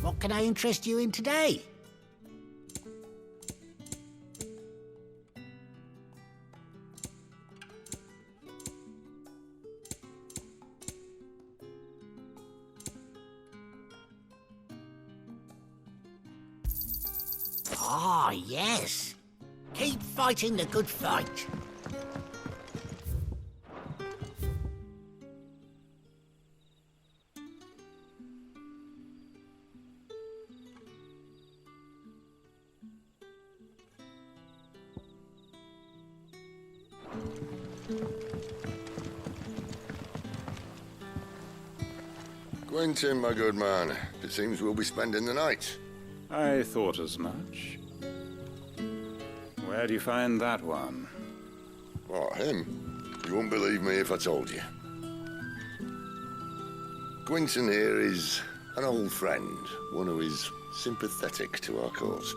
What can I interest you in today? Ah, yes. Keep fighting the good fight. Quentin, my good man. It seems we'll be spending the night. I thought as much. Where do you find that one? What, him? You wouldn't believe me if I told you. Quentin here is an old friend, one who is sympathetic to our cause.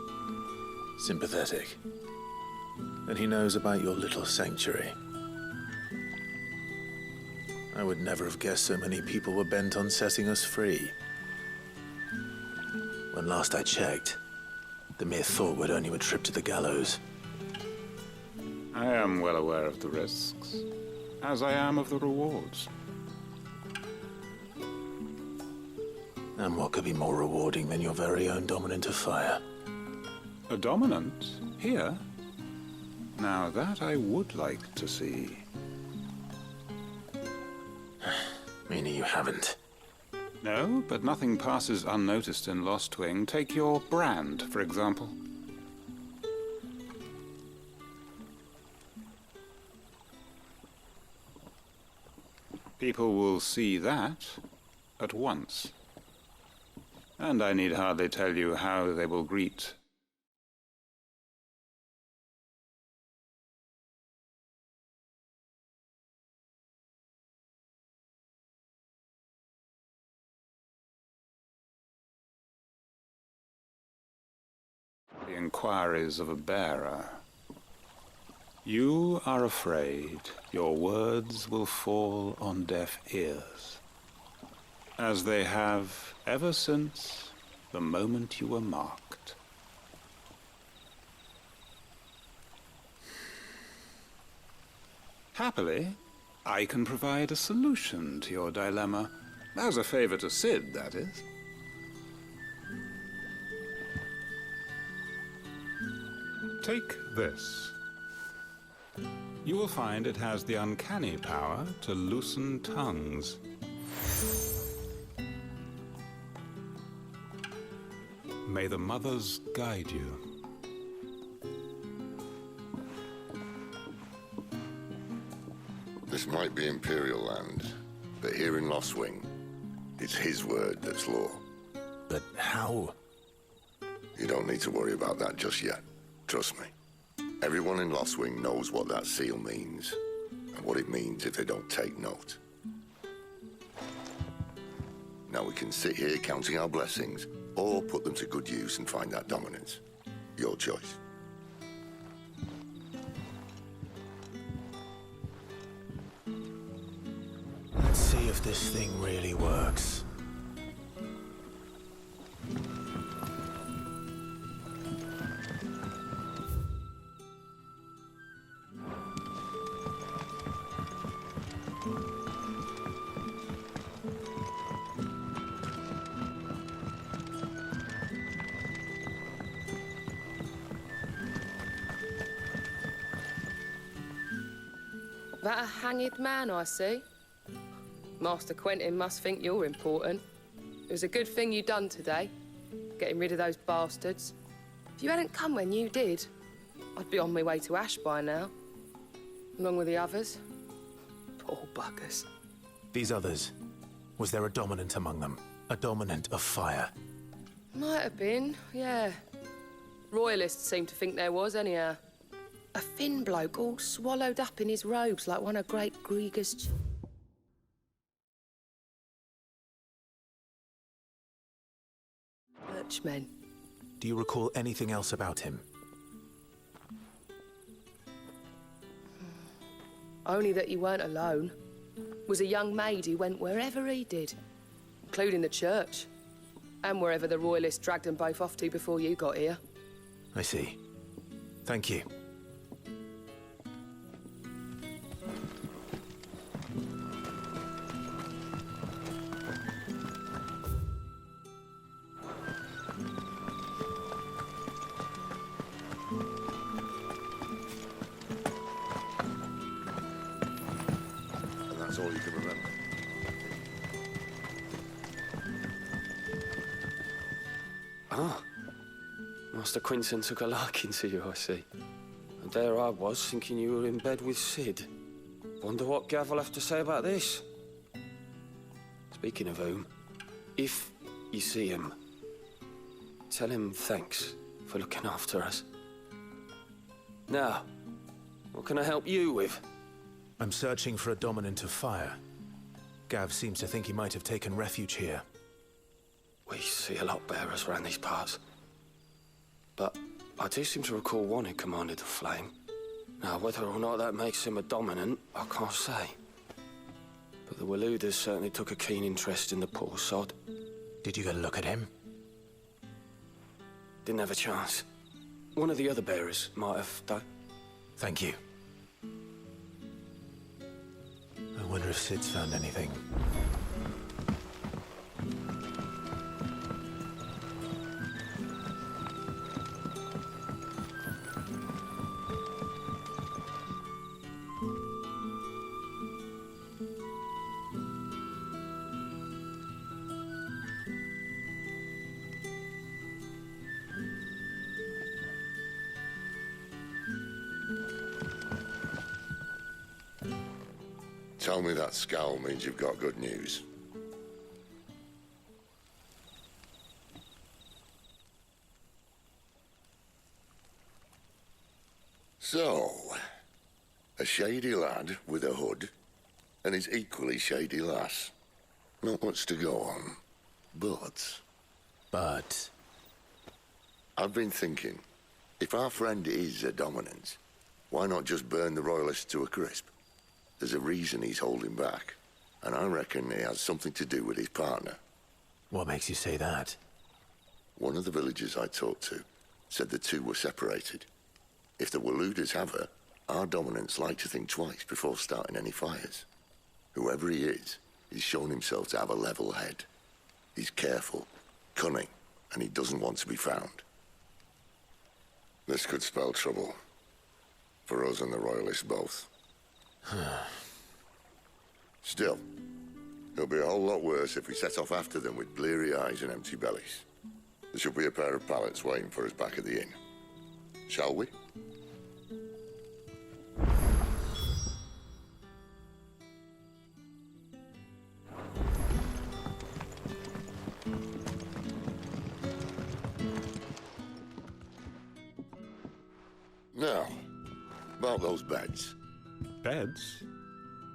Sympathetic? And he knows about your little sanctuary. I would never have guessed so many people were bent on setting us free. When last I checked, the mere thought would earn you a trip to the gallows. I am well aware of the risks, as I am of the rewards. And what could be more rewarding than your very own dominant of fire? A dominant? Here? Now that I would like to see. Meaning you haven't? No, but nothing passes unnoticed in Lost Wing. Take your brand, for example. People will see that at once. And I need hardly tell you how they will greet the inquiries of a bearer. You are afraid your words will fall on deaf ears, as they have ever since the moment you were marked. Happily, I can provide a solution to your dilemma, as a favor to Sid, that is. Take this. You will find it has the uncanny power to loosen tongues. May the mothers guide you. This might be Imperial land, but here in Lost Wing, it's his word that's law. But how? You don't need to worry about that just yet. Trust me. Everyone in Lost Wing knows what that seal means, and what it means if they don't take note. Now we can sit here counting our blessings, or put them to good use and find that dominance. Your choice. Let's see if this thing really works. That a hanged man I see? Master Quentin must think you're important. It was a good thing you done today, getting rid of those bastards. If you hadn't come when you did, I'd be on my way to Ash by now, along with the others. Poor buggers. These others, was there a dominant among them? A dominant of fire? Might have been, yeah. Royalists seem to think there was, anyhow. A thin bloke all swallowed up in his robes like one of Great Grieger's... churchmen. Do you recall anything else about him? Only that he weren't alone. Was a young maid who went wherever he did, including the church. And wherever the Royalists dragged them both off to before you got here. I see. Thank you. And that's all you can remember. Ah, Master Quinton took a liking to you, I see. And there I was, thinking you were in bed with Sid. Wonder what Gav will have to say about this. Speaking of whom, if you see him, tell him thanks for looking after us. Now, what can I help you with? I'm searching for a dominant of fire. Gav seems to think he might have taken refuge here. We see a lot bearers around these parts. But I do seem to recall one who commanded the flame. Now, whether or not that makes him a dominant, I can't say. But the Waluders certainly took a keen interest in the poor sod. Did you get a look at him? Didn't have a chance. One of the other bearers might have, though. Thank you. I wonder if Sid's found anything. Tell me that scowl means you've got good news. So, a shady lad with a hood, and his equally shady lass. Not much to go on, but... But... I've been thinking, if our friend is a dominant, why not just burn the Royalists to a crisp? There's a reason he's holding back, and I reckon it has something to do with his partner. What makes you say that? One of the villagers I talked to said the two were separated. If the Waluders have her, our dominants like to think twice before starting any fires. Whoever he is, he's shown himself to have a level head. He's careful, cunning, and he doesn't want to be found. This could spell trouble. For us and the Royalists both. Still, it'll be a whole lot worse if we set off after them with bleary eyes and empty bellies. There should be a pair of pallets waiting for us back at the inn. Shall we? Now, about those beds. Beds?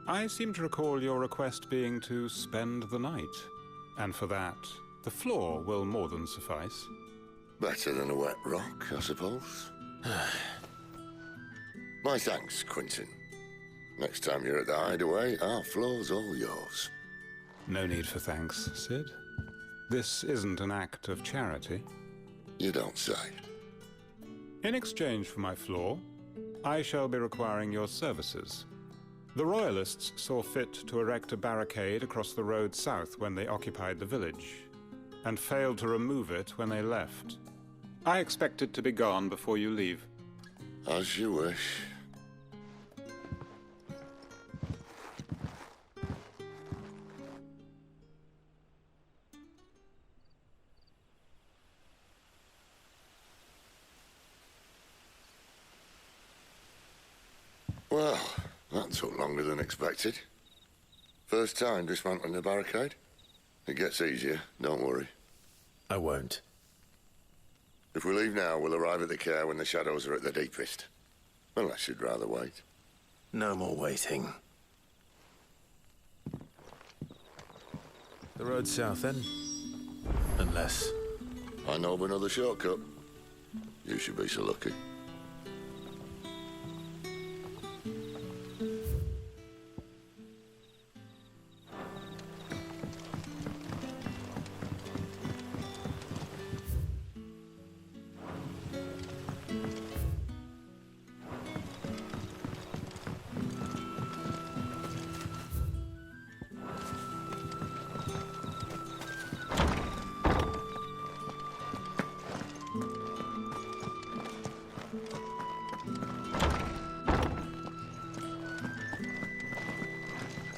I seem to recall your request being to spend the night. And for that, the floor will more than suffice. Better than a wet rock, I suppose. My thanks, Quinton. Next time you're at the hideaway, our floor's all yours. No need for thanks, Sid. This isn't an act of charity. You don't say. In exchange for my floor, I shall be requiring your services. The Royalists saw fit to erect a barricade across the road south when they occupied the village, and failed to remove it when they left. I expect it to be gone before you leave. As you wish. Well, that took longer than expected. First time dismantling the barricade? It gets easier, don't worry. I won't. If we leave now, we'll arrive at the care when the shadows are at the deepest. Unless you'd rather wait. No more waiting. The road south, then? Unless... I know of another shortcut. You should be so lucky.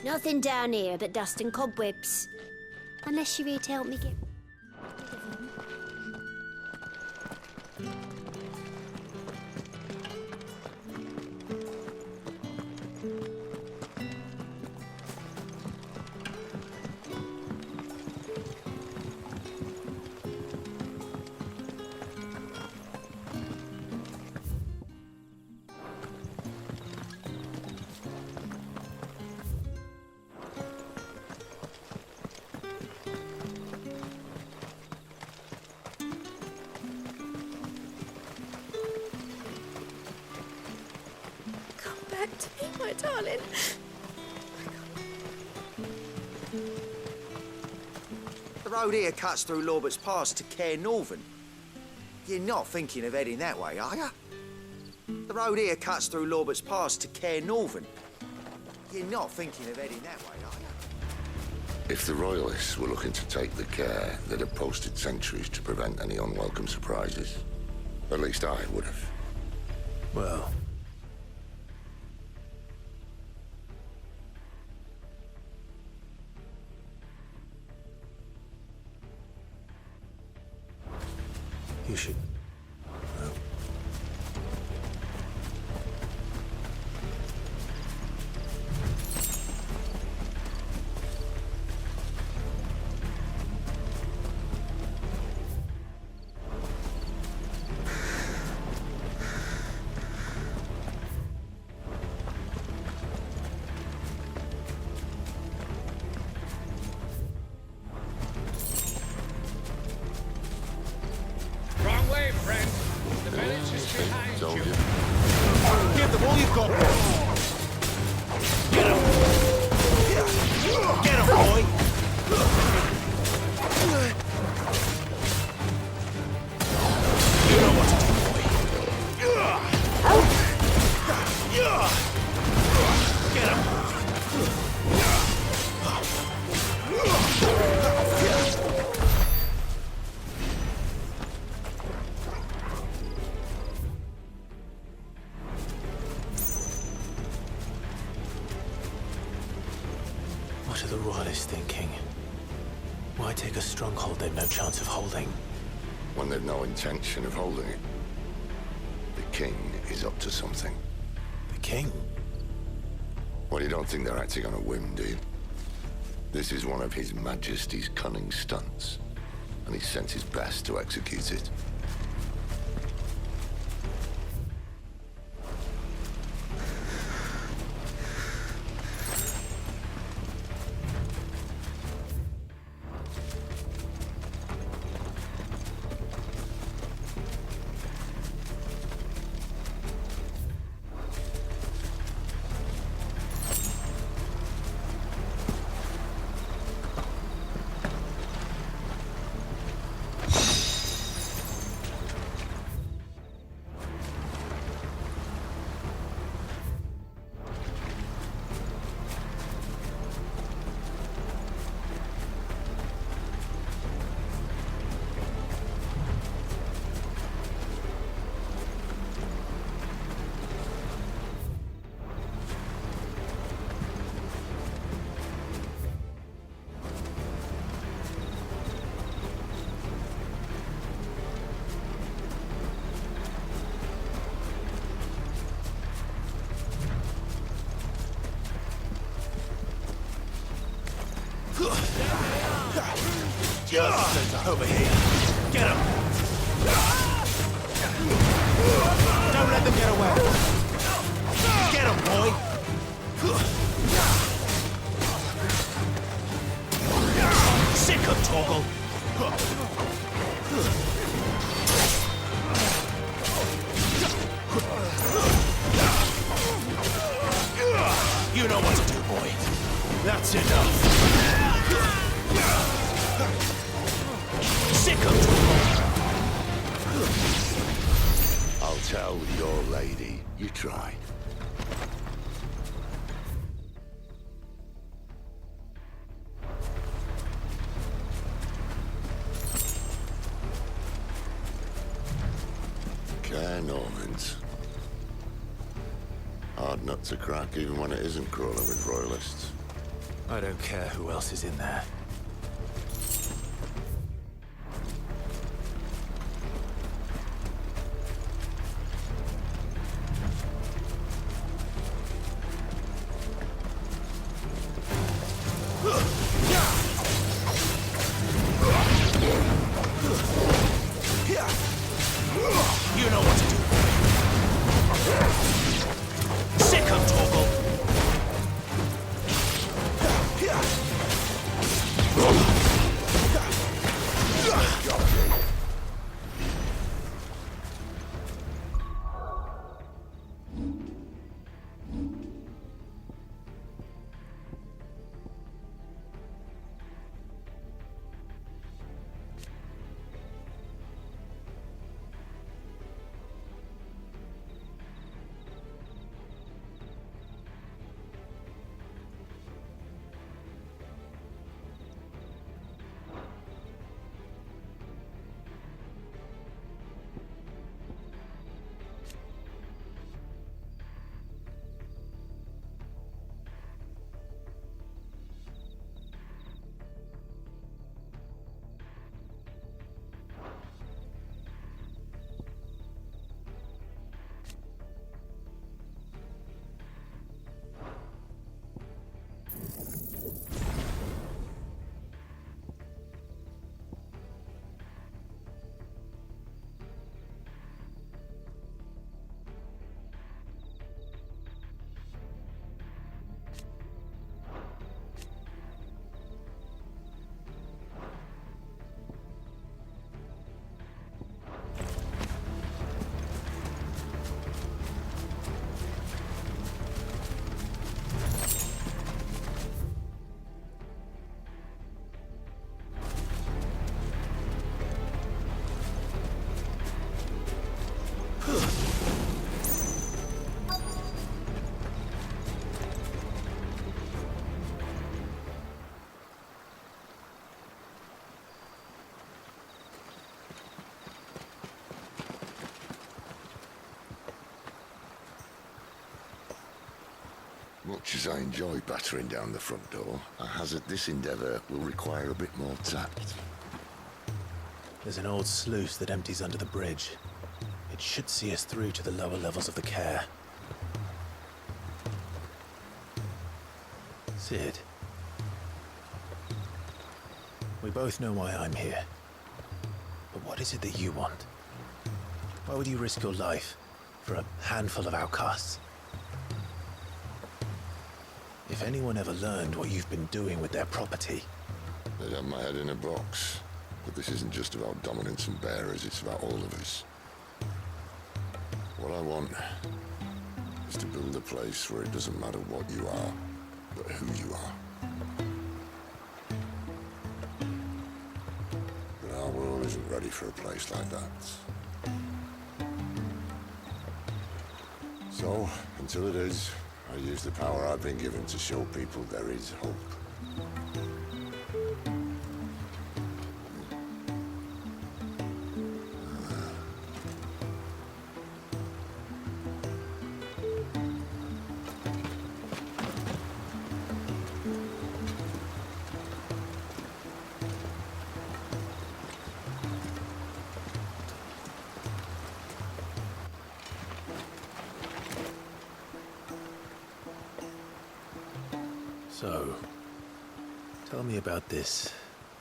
Nothing down here but dust and cobwebs. Unless you're here to help me get rid of them. Back to me, my darling. The road here cuts through Lorbert's Pass to Care Northern. You're not thinking of heading that way, are you? The road here cuts through Lorbert's Pass to Care Northern. You're not thinking of heading that way, are you? If the Royalists were looking to take the care, they'd have posted sentries to prevent any unwelcome surprises. At least I would have. Well... you should... well... Wrong way, friend. The village is behind Told you. you. Give them all you've got, boy. Get him! Get him, boy! You know what to do, boy. Get him! What are the Royalists thinking? Why take a stronghold they've no chance of holding? When they've no intention of holding it. The king is up to something. The king? Well, you don't think they're acting on a whim, do you? This is one of His Majesty's cunning stunts, and he's sent his best to execute it. Over here. Get him! Don't let them get away. Get him, boy! Sick of Torgal! You know what to do, boy. That's enough. Sick of Torgal! I'll tell your lady. You try. Care Normans. Hard nut to crack even when it isn't crawling with royalists. I don't care who else is in there. You know what to do. Sick of Torgal. Much as I enjoy battering down the front door, I hazard this endeavour will require a bit more tact. There's an old sluice that empties under the bridge. It should see us through to the lower levels of the care. Sid. We both know why I'm here. But what is it that you want? Why would you risk your life for a handful of outcasts? If anyone ever learned what you've been doing with their property... They'd have my head in a box. But this isn't just about dominance and bearers, it's about all of us. What I want is to build a place where it doesn't matter what you are, but who you are. But our world isn't ready for a place like that. So, until it is, I use the power I've been given to show people there is hope. So, tell me about this,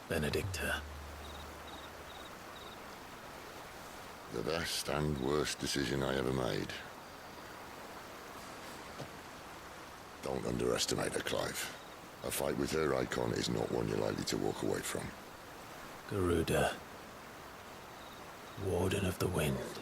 Benedicta. The best and worst decision I ever made. Don't underestimate her, Clive. A fight with her icon is not one you're likely to walk away from. Garuda. Warden of the Wind.